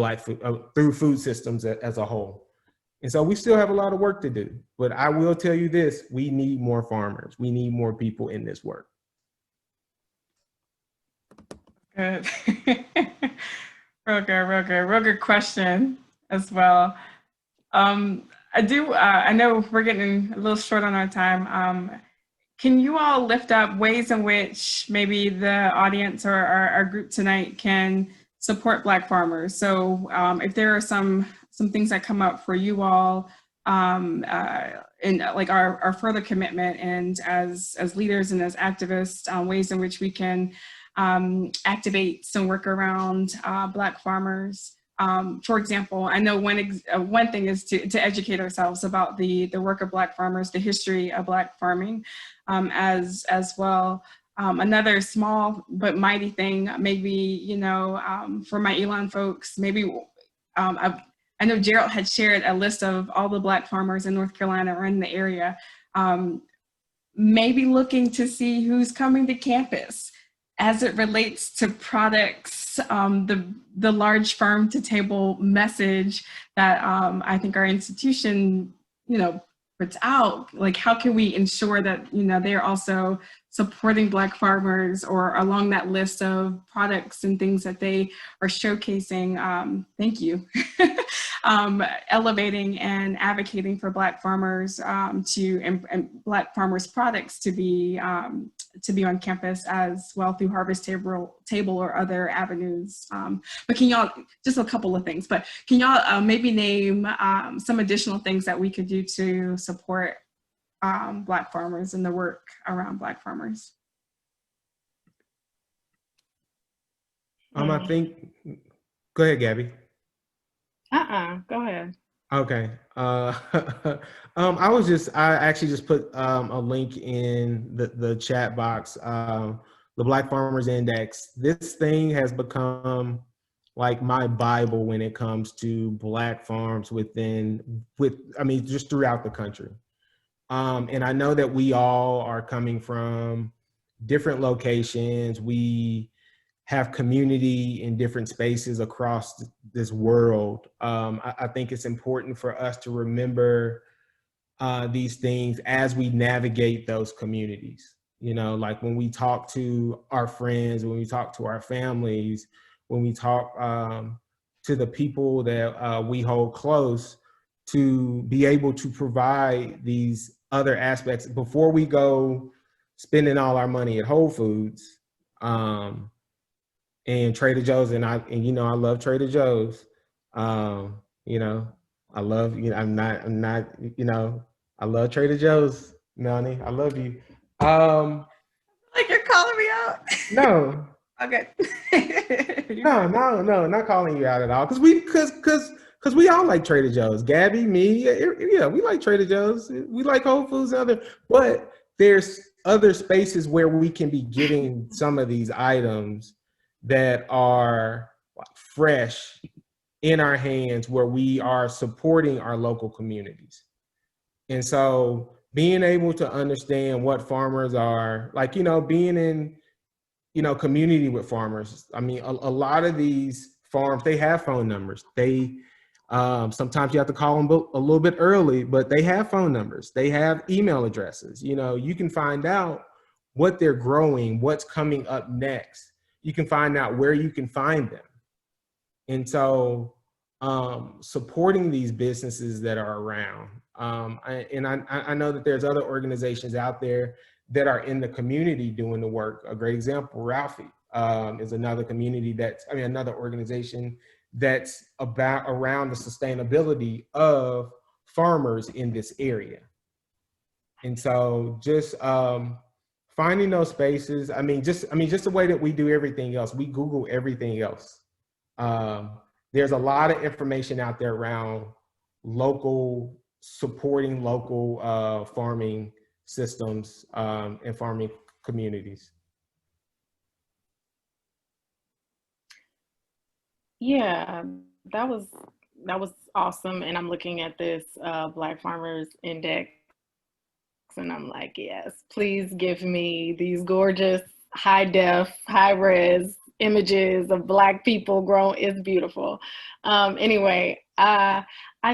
Speaker 3: through food systems as a whole. And so we still have a lot of work to do, but I will tell you this, we need more farmers. We need more people in this work.
Speaker 1: Good. Real good question as well. I know we're getting a little short on our time. Can you all lift up ways in which maybe the audience or our group tonight can support Black farmers? So if there are some things that come up for you all in like our further commitment and as leaders and as activists, ways in which we can activate some work around Black farmers. For example, I know one thing is to educate ourselves about the work of Black farmers, the history of Black farming as well. Another small but mighty thing, maybe, you know, for my Elon folks, maybe I know Gerald had shared a list of all the Black farmers in North Carolina or in the area, maybe looking to see who's coming to campus as it relates to products, the large farm to table message that I think our institution, you know, puts out. Like, how can we ensure that, you know, they're also supporting Black farmers, or along that list of products and things that they are showcasing, thank you, elevating and advocating for Black farmers and Black farmers products to be on campus as well through Harvest Table or other avenues. But can y'all, just a couple of things, but can y'all maybe name some additional things that we could do to support Black farmers and the work around Black farmers?
Speaker 3: I think, go ahead, Gabby.
Speaker 2: Go ahead.
Speaker 3: Okay. I actually just put a link in the chat box. The Black Farmers Index. This thing has become like my Bible when it comes to Black farms just throughout the country. And I know that we all are coming from different locations. We have community in different spaces across this world. I think it's important for us to remember these things as we navigate those communities. You know, like when we talk to our friends, when we talk to our families, when we talk to the people that we hold close, to be able to provide these other aspects before we go spending all our money at Whole Foods and Trader Joe's. And I love Trader Joe's. You know, I love, you know, I love Trader Joe's, Melanie. I love you.
Speaker 1: Like you're calling me out?
Speaker 3: No.
Speaker 1: Okay.
Speaker 3: No, not calling you out at all. Because we all like Trader Joe's. Gabby, me, yeah, we like Trader Joe's. We like Whole Foods and other, but there's other spaces where we can be getting some of these items that are fresh in our hands, where we are supporting our local communities. And so being able to understand what farmers are, like, you know, being in, you know, community with farmers. I mean, a lot of these farms, they have phone numbers. They, sometimes you have to call them a little bit early, but they have phone numbers. They have email addresses. You know, you can find out what they're growing, what's coming up next. You can find out where you can find them. And so supporting these businesses that are around. I know that there's other organizations out there that are in the community doing the work. A great example, Ralphie, is another another organization that's around the sustainability of farmers in this area. And so just finding those spaces, just the way that we do everything else, we Google everything else. There's a lot of information out there around supporting local farming systems and farming communities.
Speaker 2: Yeah, that was awesome. And I'm looking at this Black Farmers Index, and I'm like, yes, please give me these gorgeous high def, high res images of Black people grown. It's beautiful. Anyway, I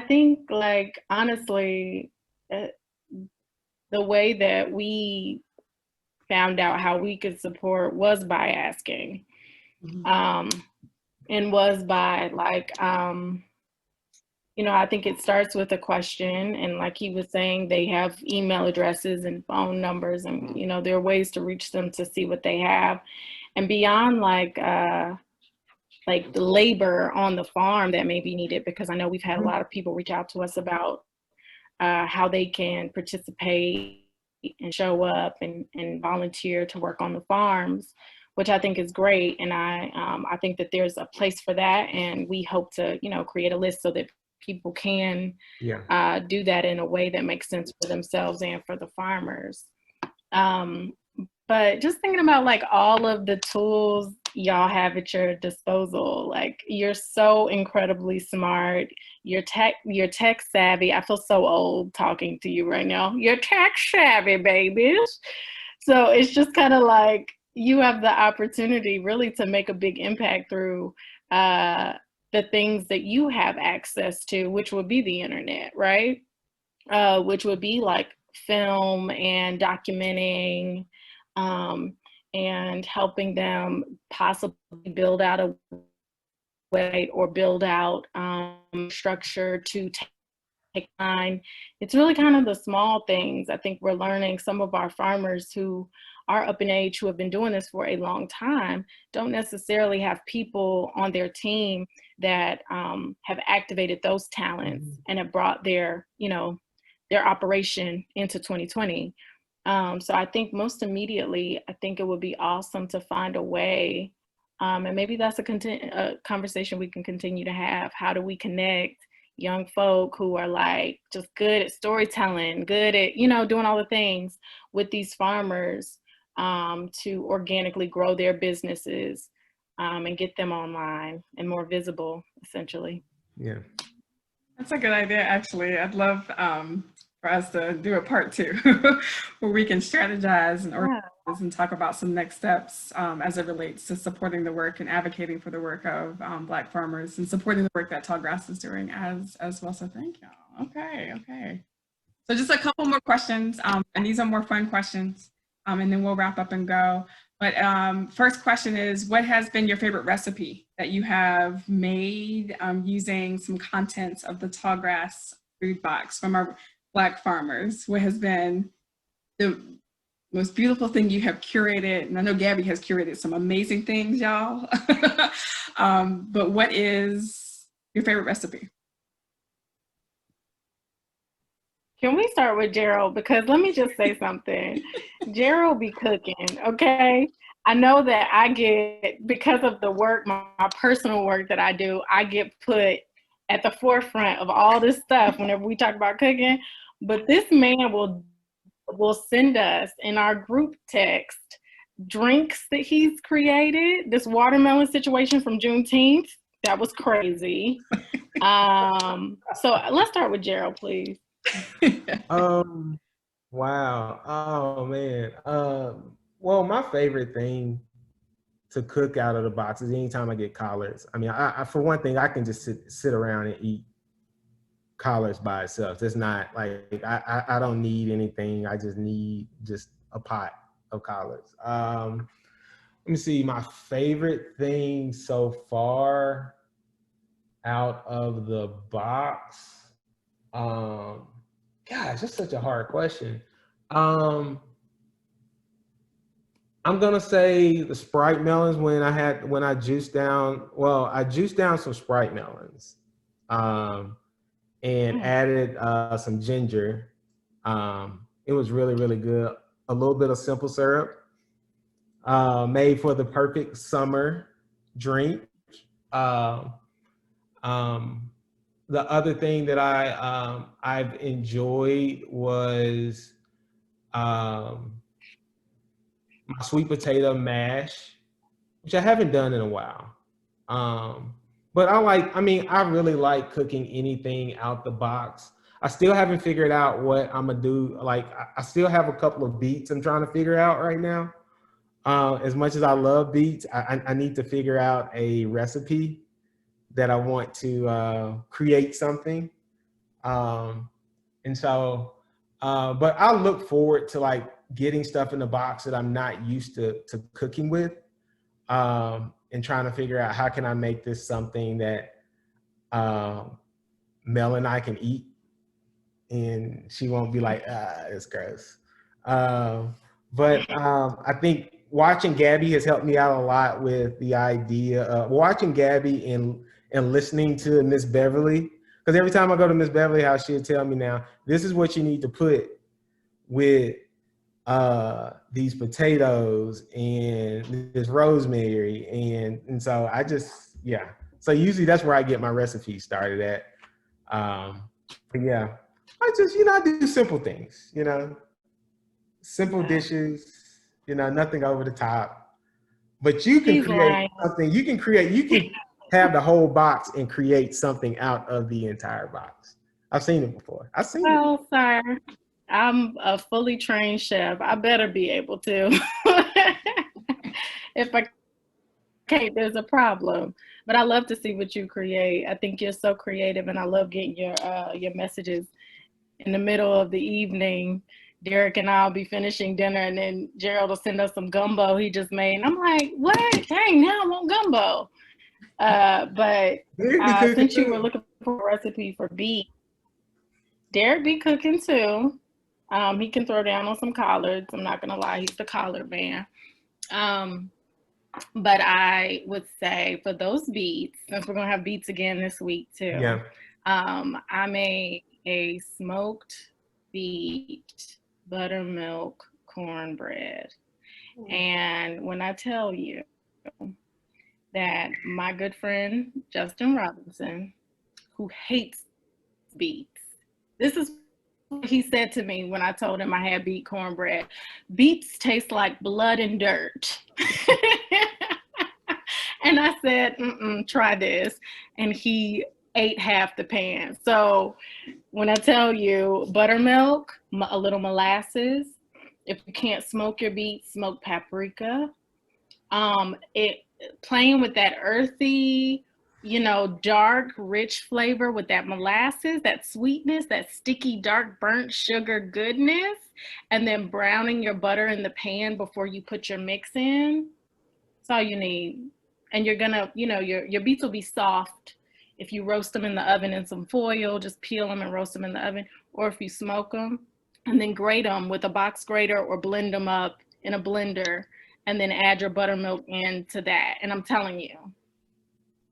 Speaker 2: think, like, honestly, the way that we found out how we could support was by asking. And was by, like, you know, I think it starts with a question, and like he was saying, they have email addresses and phone numbers, and, you know, there are ways to reach them to see what they have. And beyond, like the labor on the farm that may be needed, because I know we've had a lot of people reach out to us about how they can participate and show up and volunteer to work on the farms, which I think is great. And I think that there's a place for that. And we hope to, you know, create a list so that people can do that in a way that makes sense for themselves and for the farmers. But just thinking about like all of the tools y'all have at your disposal, like you're so incredibly smart. You're tech savvy. I feel so old talking to you right now. You're tech savvy, babies. So it's just kind of like you have the opportunity really to make a big impact through the things that you have access to, which would be the internet, right? Which would be like film and documenting, and helping them possibly build out a website or build out structure to take time. It's really kind of the small things. I think we're learning. Some of our farmers who are up in age, who have been doing this for a long time, don't necessarily have people on their team that have activated those talents and have brought their, their operation into 2020. So I think most immediately, I think it would be awesome to find a way, and maybe that's a conversation we can continue to have. How do we connect young folk who are like just good at storytelling, good at, doing all the things with these farmers to organically grow their businesses and get them online and more visible, essentially.
Speaker 3: Yeah.
Speaker 1: That's a good idea, actually. I'd love for us to do a part 2 where we can strategize and organize and talk about some next steps as it relates to supporting the work and advocating for the work of Black farmers and supporting the work that Tallgrass is doing as well. So thank y'all. Okay. So just a couple more questions, and these are more fun questions, and then we'll wrap up and go. But first question is, what has been your favorite recipe that you have made using some contents of the Tallgrass food box from our Black farmers? What has been the most beautiful thing you have curated? And I know Gabby has curated some amazing things, y'all. But what is your favorite recipe?
Speaker 2: Can we start with Gerald? Because let me just say something. Gerald be cooking, okay? I know that I get, because of the work, my personal work that I do, I get put at the forefront of all this stuff whenever we talk about cooking. But this man will send us in our group text drinks that he's created. This watermelon situation from Juneteenth, that was crazy. So let's start with Gerald, please.
Speaker 3: Wow. Oh man. Well, my favorite thing to cook out of the box is anytime I get collards. I mean, I for one thing, I can just sit around and eat collards by itself. It's not like I don't need anything. I just need just a pot of collards. Let me see. My favorite thing so far out of the box. Gosh, that's such a hard question. I'm gonna say the Sprite melons when I juiced down. Well, I juiced down some Sprite melons, and added some ginger. It was really, really good. A little bit of simple syrup, made for the perfect summer drink. The other thing that I've enjoyed was my sweet potato mash, which I haven't done in a while. But I really like cooking anything out the box. I still haven't figured out what I'm gonna do. Like, I still have a couple of beets I'm trying to figure out right now. As much as I love beets, I need to figure out a recipe that I want to create something. And so, but I look forward to like getting stuff in the box that I'm not used to cooking with, and trying to figure out how can I make this something that Mel and I can eat, and she won't be like, it's gross. But I think watching Gabby has helped me out a lot with the idea of watching Gabby and listening to Miss Beverly. Because every time I go to Miss Beverly house, she'll tell me now, this is what you need to put with these potatoes and this rosemary. And so I just, yeah. So usually that's where I get my recipes started at. But yeah, I just, I do simple things, simple dishes. You know, nothing over the top. But you can
Speaker 2: He's
Speaker 3: create
Speaker 2: lying.
Speaker 3: something. You can have the whole box and create something out of the entire box. I've seen it before. I've seen it.
Speaker 2: Well, sir, I'm a fully trained chef. I better be able to. If I can't, there's a problem. But I love to see what you create. I think you're so creative, and I love getting your messages in the middle of the evening. Derek and I'll be finishing dinner, and then Gerald will send us some gumbo he just made. And I'm like, what? Dang, now I want gumbo. But since you were looking for a recipe for beets, Derek be cooking too. He can throw down on some collards. I'm not gonna lie, he's the collard man. But I would say for those beets, since we're gonna have beets again this week too,
Speaker 3: Yeah.
Speaker 2: I made a smoked beet buttermilk cornbread. And when I tell you that my good friend Justin Robinson, who hates beets, this is what he said to me when I told him I had beet cornbread. Beets taste like blood and dirt. And I said, try this. And he ate half the pan. So when I tell you buttermilk, a little molasses, if you can't smoke your beets, smoke paprika. Playing with that earthy, dark, rich flavor with that molasses, that sweetness, that sticky, dark, burnt sugar goodness, and then browning your butter in the pan before you put your mix in. That's all you need. And you're gonna, your beets will be soft if you roast them in the oven in some foil. Just peel them and roast them in the oven, or if you smoke them, and then grate them with a box grater or blend them up in a blender, and then add your buttermilk into that. And I'm telling you,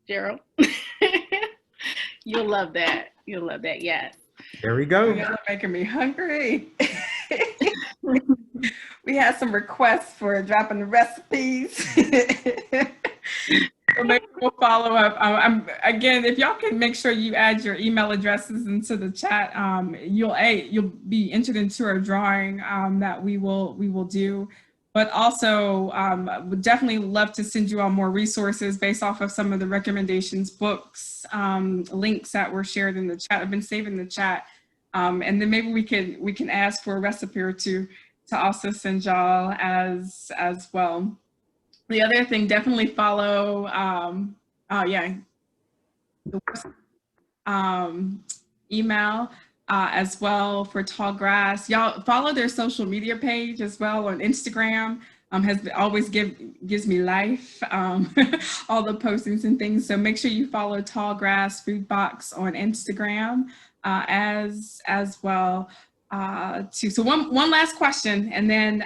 Speaker 2: Gerald, you'll love that. You'll love that. Yes.
Speaker 3: There we go.
Speaker 1: You're making me hungry. We had some requests for dropping the recipes. So maybe we'll follow up. Again, if y'all can make sure you add your email addresses into the chat, you'll be entered into a drawing that we will do. But also, would definitely love to send you all more resources based off of some of the recommendations, books, links that were shared in the chat. I've been saving the chat, and then maybe we can ask for a recipe or two to also send y'all as well. The other thing, definitely follow. Email. As well for Tallgrass. Y'all follow their social media page as well on Instagram. Always gives me life, all the postings and things. So make sure you follow Tallgrass Food Box on Instagram as well too. So one last question, and then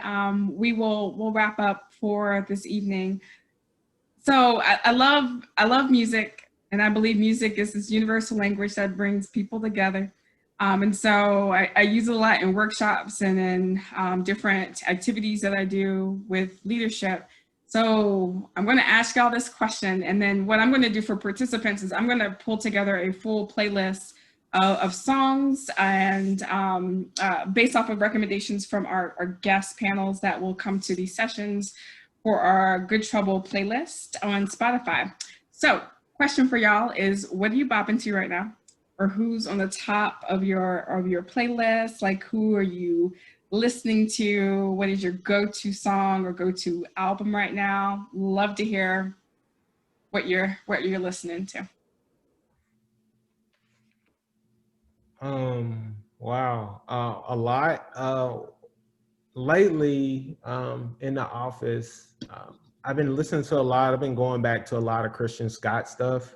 Speaker 1: we'll wrap up for this evening. So I love music, and I believe music is this universal language that brings people together. And so I use it a lot in workshops and in different activities that I do with leadership. So I'm going to ask y'all this question, and then what I'm going to do for participants is I'm going to pull together a full playlist of songs and based off of recommendations from our guest panels that will come to these sessions for our Good Trouble playlist on Spotify. So question for y'all is, what are you bopping to right now? Or who's on the top of your playlist? Like, who are you listening to? What is your go-to song or go-to album right now? Love to hear what you're listening to.
Speaker 3: Wow, a lot. Lately, in the office, I've been listening to a lot. I've been going back to a lot of Christian Scott stuff,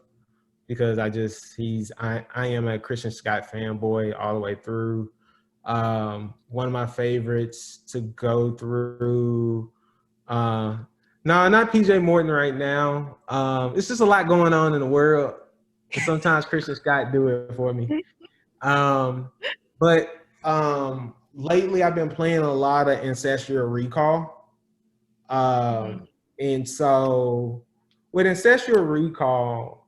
Speaker 3: because I am a Christian Scott fanboy all the way through. One of my favorites to go through, no, not PJ Morton right now. It's just a lot going on in the world, and sometimes Christian Scott do it for me. But lately I've been playing a lot of Ancestral Recall. And so with Ancestral Recall,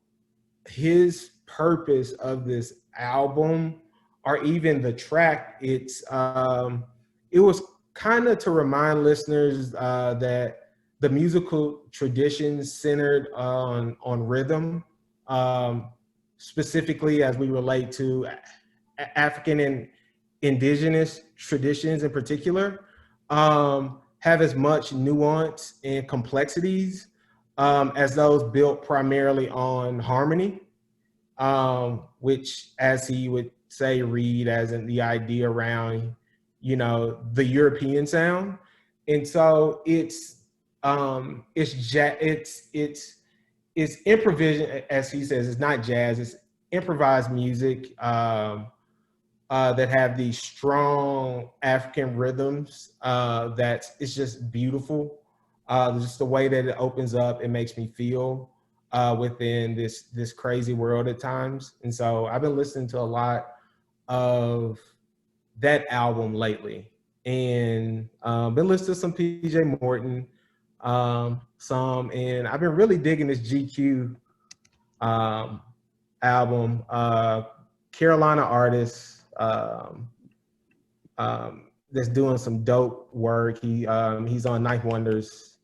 Speaker 3: his purpose of this album, or even the track, it was kind of to remind listeners that the musical traditions centered on rhythm, specifically as we relate to African and indigenous traditions in particular, have as much nuance and complexities as those built primarily on harmony, which, as he would say, read as in the idea around, the European sound. And so it's improvisation, as he says. It's not jazz, it's improvised music that have these strong African rhythms that it's just beautiful. Just the way that it opens up, it makes me feel within this crazy world at times. And so I've been listening to a lot of that album lately, and been listening to some PJ Morton, and I've been really digging this GQ album, Carolina artist that's doing some dope work. He's on Ninth Wonder's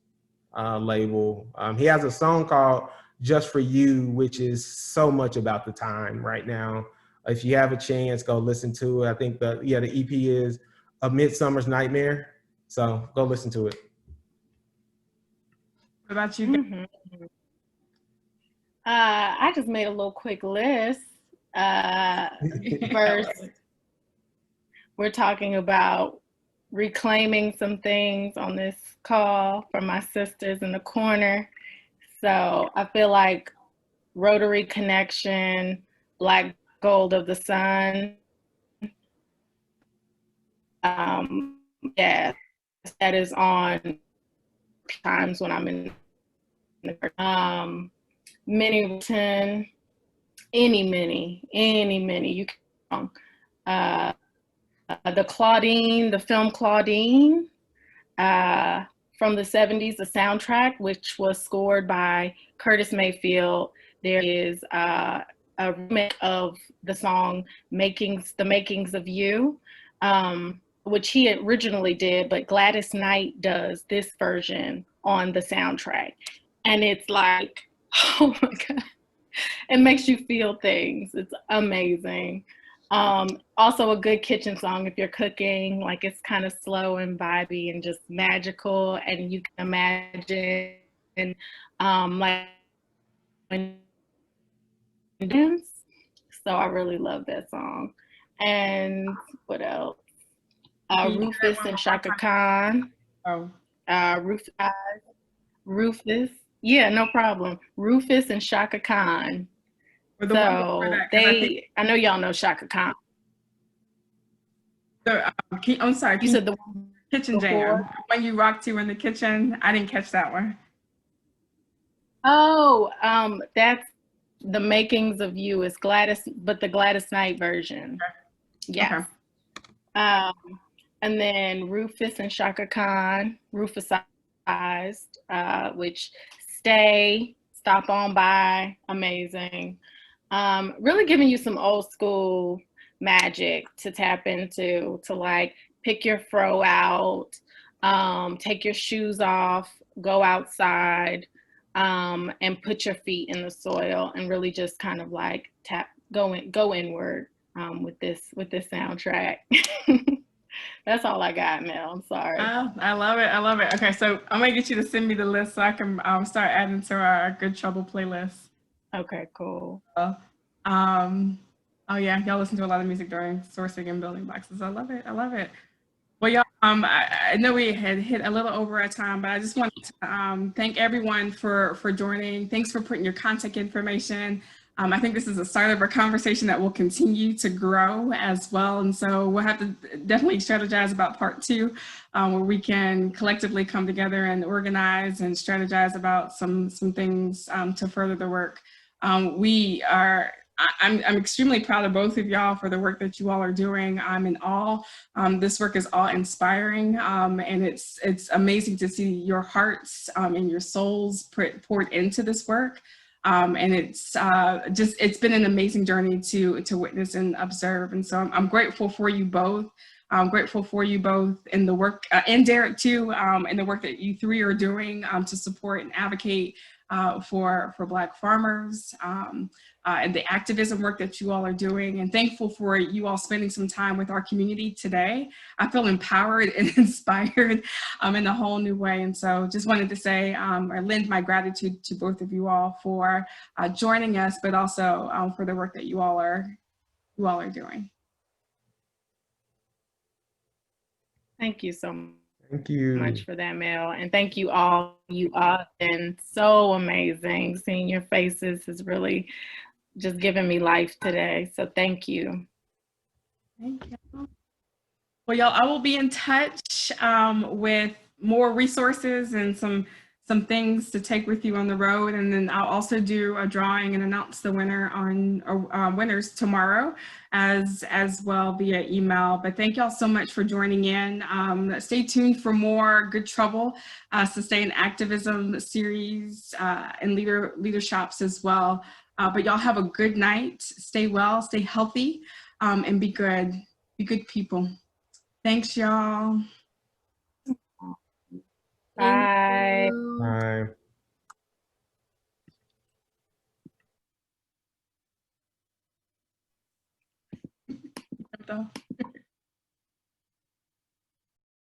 Speaker 3: label. He has a song called Just For You, which is so much about the time right now. If you have a chance, go listen to it. I think the EP is A Midsummer's Nightmare. So go listen to it.
Speaker 1: What about you?
Speaker 2: Mm-hmm. I just made a little quick list. First, we're talking about reclaiming some things on this call from my sisters in the corner. So I feel like Rotary Connection, Black Gold of the Sun. Yeah, that is on times when I'm in the Minnie, any, you can the film Claudine from the 70s, the soundtrack, which was scored by Curtis Mayfield. There is a remake of the song The Makings of You, which he originally did, but Gladys Knight does this version on the soundtrack. And it's like, oh my God, it makes you feel things. It's amazing. Also a good kitchen song if you're cooking, like it's kind of slow and vibey and just magical. And you can imagine like so I really love that song. And what else? Rufus and Shaka Khan. Rufus. Yeah, no problem. Rufus and Shaka Khan. So I know y'all know Shaka Khan.
Speaker 1: So, I'm sorry.
Speaker 2: You said the
Speaker 1: kitchen jam. When you rock to in the kitchen, I didn't catch that one.
Speaker 2: Oh, that's The Makings of You is Gladys, but the Gladys Knight version. Okay. Yes. Okay. And then Rufus and Shaka Khan, Rufusized, which Stop On By, amazing. Really giving you some old school magic to tap into, to like pick your fro out, take your shoes off, go outside, and put your feet in the soil and really just kind of like go inward with this soundtrack. That's all I got, Mel. I'm sorry.
Speaker 1: Oh, I love it. I love it. Okay, so I'm gonna get you to send me the list so I can start adding to our Good Trouble playlist.
Speaker 2: Okay, cool.
Speaker 1: Oh yeah, y'all listen to a lot of music during sourcing and building boxes. I love it. I love it. Well, y'all, I know we had hit a little over our time, but I just wanted to thank everyone for joining. Thanks for putting your contact information. I think this is the start of a conversation that will continue to grow as well. And so we'll have to definitely strategize about part 2, where we can collectively come together and organize and strategize about some things to further the work. I'm extremely proud of both of y'all for the work that you all are doing. I'm in awe. This work is all inspiring, and it's amazing to see your hearts and your souls poured into this work. And it's been an amazing journey to witness and observe. And so I'm grateful for you both. I'm grateful for you both in the work, and Derek too, in the work that you three are doing to support and advocate for Black farmers, and the activism work that you all are doing, and thankful for you all spending some time with our community today. I feel empowered and inspired in a whole new way. And so just wanted to say, or lend my gratitude to both of you all for joining us, but also for the work that you all are doing.
Speaker 2: Thank you so much.
Speaker 3: Thank you.
Speaker 2: Much for that, Mel. And thank you all. You all have been so amazing. Seeing your faces has really just given me life today. So thank you.
Speaker 1: Thank you. Well, y'all, I will be in touch with more resources and some things to take with you on the road. And then I'll also do a drawing and announce the winner winners tomorrow as well via email. But thank y'all so much for joining in. Stay tuned for more Good Trouble, Sustain Activism series and leaderships as well. But y'all have a good night. Stay well, stay healthy, and be good. Be good people. Thanks, y'all.
Speaker 2: Bye.
Speaker 3: Bye.